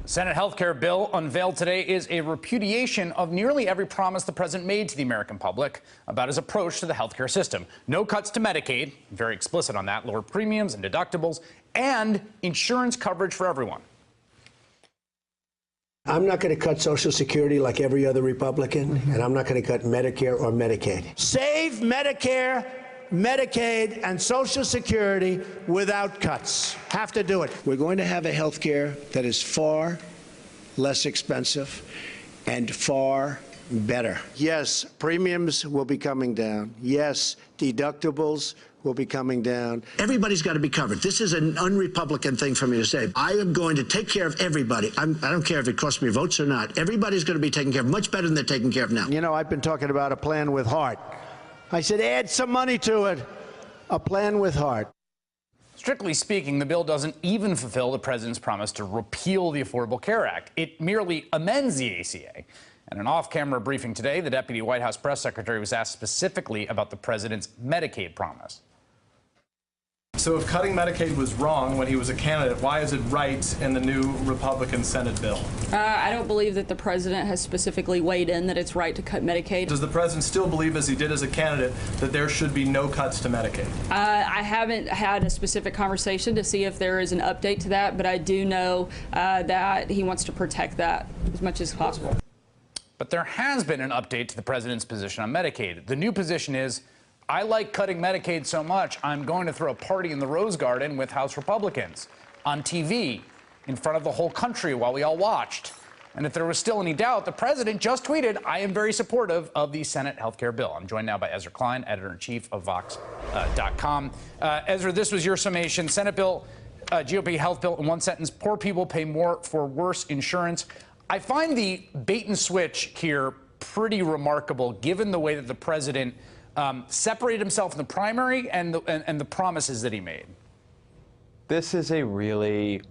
Senate health care bill unveiled today is a repudiation of nearly every promise the president made to the American public about his approach to the health care system. No cuts to Medicaid, very explicit on that, lower premiums and deductibles, and insurance coverage for everyone. I'm not going to cut Social Security like every other Republican, and I'm not going to cut Medicare or Medicaid. Save Medicare, Medicaid, and Social Security without cuts. Have to do it. We're going to have a health care that is far less expensive and far better. Yes, premiums will be coming down. Yes, deductibles will be coming down. Everybody's got to be covered. This is an un-Republican thing for me to say. I am going to take care of everybody. I don't care if it costs me votes or not. Everybody's going to be taken care of much better than they're taken care of now. You know, I've been talking about a plan with heart. I said, add some money to it. A plan with heart. Strictly speaking, the bill doesn't even fulfill the president's promise to repeal the Affordable Care Act. It merely amends the ACA. In an off-camera briefing today, the deputy White House press secretary was asked specifically about the president's Medicaid promise. So if cutting Medicaid was wrong when he was a candidate, why is it right in the new Republican Senate bill? I don't believe that the president has specifically weighed in that it's right to cut Medicaid. Does the president still believe, as he did as a candidate, that there should be no cuts to Medicaid? I haven't had a specific conversation to see if there is an update to that, but I do know that he wants to protect that as much as possible. But there has been an update to the president's position on Medicaid. The new position is, I like cutting Medicaid so much, I'm going to throw a party in the Rose Garden with House Republicans on TV in front of the whole country while we all watched. And if there was still any doubt, the president just tweeted, I am very supportive of the Senate health care bill. I'm joined now by Ezra Klein, editor-in-chief of Vox.com. Ezra, this was your summation. Senate bill, GOP health bill, in one sentence, poor people pay more for worse insurance. I find the bait and switch here pretty remarkable, given the way that the president separated himself in the primary and the promises that he made. This is a really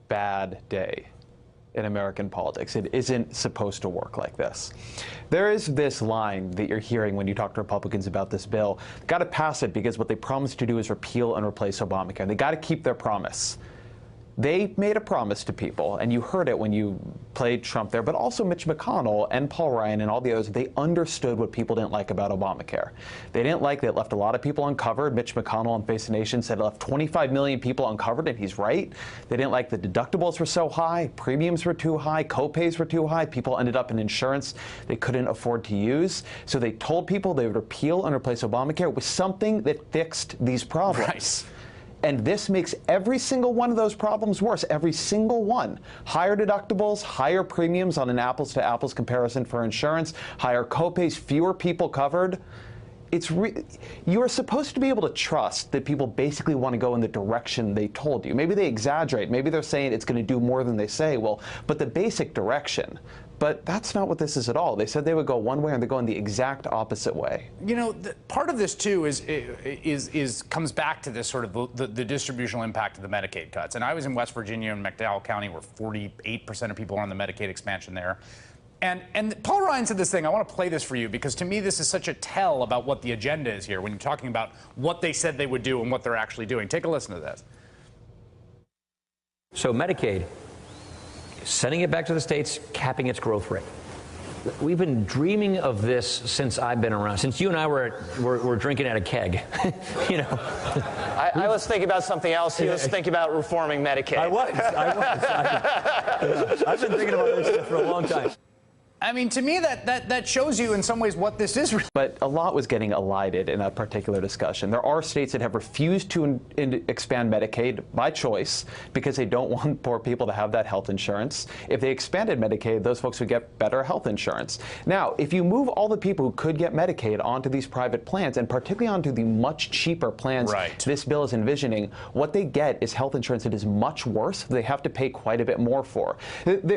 bad day in American politics. It isn't supposed to work like this. There is this line that you're hearing when you talk to Republicans about this bill. Got to pass it because what they promised to do is repeal and replace Obamacare. They got to keep their promise. They made a promise to people, and you heard it when you played Trump there, but also Mitch McConnell and Paul Ryan and all the others, they understood what people didn't like about Obamacare. They didn't like that it left a lot of people uncovered. Mitch McConnell on Face the Nation said it left 25 million people uncovered, and he's right. They didn't like the deductibles were so high, premiums were too high, co-pays were too high. People ended up in insurance they couldn't afford to use. So they told people they would repeal and replace Obamacare with something that fixed these problems. Right. And this makes every single one of those problems worse, every single one. Higher deductibles, higher premiums on an apples-to-apples comparison for insurance, higher copays, fewer people covered. You are supposed to be able to trust that people basically want to go in the direction they told you. Maybe they exaggerate. Maybe they're saying it's going to do more than they say. Well, but the basic direction. But that's not what this is at all. They said they would go one way, and they're going the exact opposite way. You know, part of this too comes back to this sort of the distributional impact of the Medicaid cuts. And I was in West Virginia in McDowell County, where 48% of people are on the Medicaid expansion there. And Paul Ryan said this thing. I want to play this for you because to me this is such a tell about what the agenda is here when you're talking about what they said they would do and what they're actually doing. Take a listen to this. So Medicaid, sending it back to the states, capping its growth rate. We've been dreaming of this since I've been around, since you and I were drinking at a keg. You know, I was thinking about something else. He was thinking about reforming Medicaid. I was. I've been thinking about this stuff for a long time. I mean, to me, that shows you in some ways what this is. But a lot was getting elided in that particular discussion. There are states that have refused to expand Medicaid by choice because they don't want poor people to have that health insurance. If they expanded Medicaid, those folks would get better health insurance. Now, if you move all the people who could get Medicaid onto these private plans, and particularly onto the much cheaper plans this bill is envisioning, what they get is health insurance that is much worse. They have to pay quite a bit more for.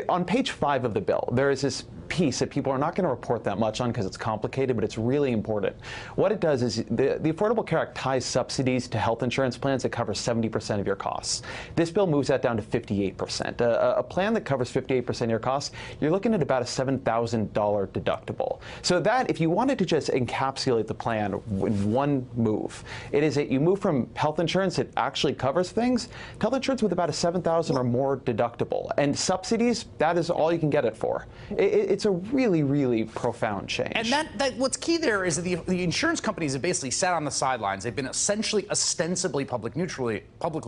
On page 5 of the bill, there is this piece that people are not going to report that much on because it's complicated, but it's really important. What it does is the Affordable Care Act ties subsidies to health insurance plans that cover 70% of your costs. This bill moves that down to 58%. A plan that covers 58% of your costs, you're looking at about a $7,000 deductible. So that, if you wanted to just encapsulate the plan in one move, it is that you move from health insurance that actually covers things to health insurance with about a $7,000 or more deductible. And subsidies, that is all you can get it for. It's a really, really profound change. And that what's key there is that the insurance companies have basically sat on the sidelines. They've been essentially ostensibly publicly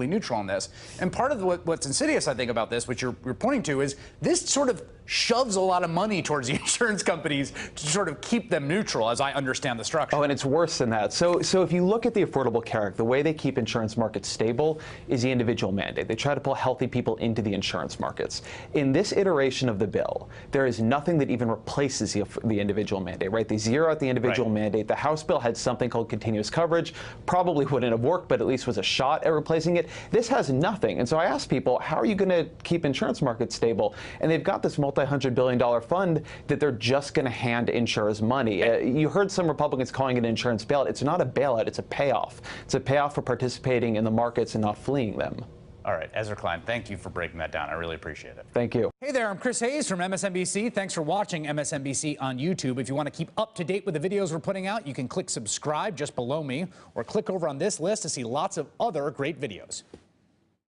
neutral on this. And part of what's insidious, I think, about this, which you're pointing to, is this sort of shoves a lot of money towards the insurance companies to sort of keep them neutral, as I understand the structure. Oh, and it's worse than that. So if you look at the Affordable Care Act, the way they keep insurance markets stable is the individual mandate. They try to pull healthy people into the insurance markets. In this iteration of the bill, there is nothing that even replaces the individual mandate, right? They zero out the individual mandate. The House bill had something called continuous coverage. Probably wouldn't have worked, but at least was a shot at replacing it. This has nothing. And so I asked people, how are you going to keep insurance markets stable? And they've got this multi-$100 billion fund that they're just going to hand insurers money. You heard some Republicans calling it an insurance bailout. It's not a bailout. It's a payoff. It's a payoff for participating in the markets and not fleeing them. All right, Ezra Klein, thank you for breaking that down. I really appreciate it. Thank you. Hey there, I'm Chris Hayes from MSNBC. Thanks for watching MSNBC on YouTube. If you want to keep up to date with the videos we're putting out, you can click subscribe just below me or click over on this list to see lots of other great videos.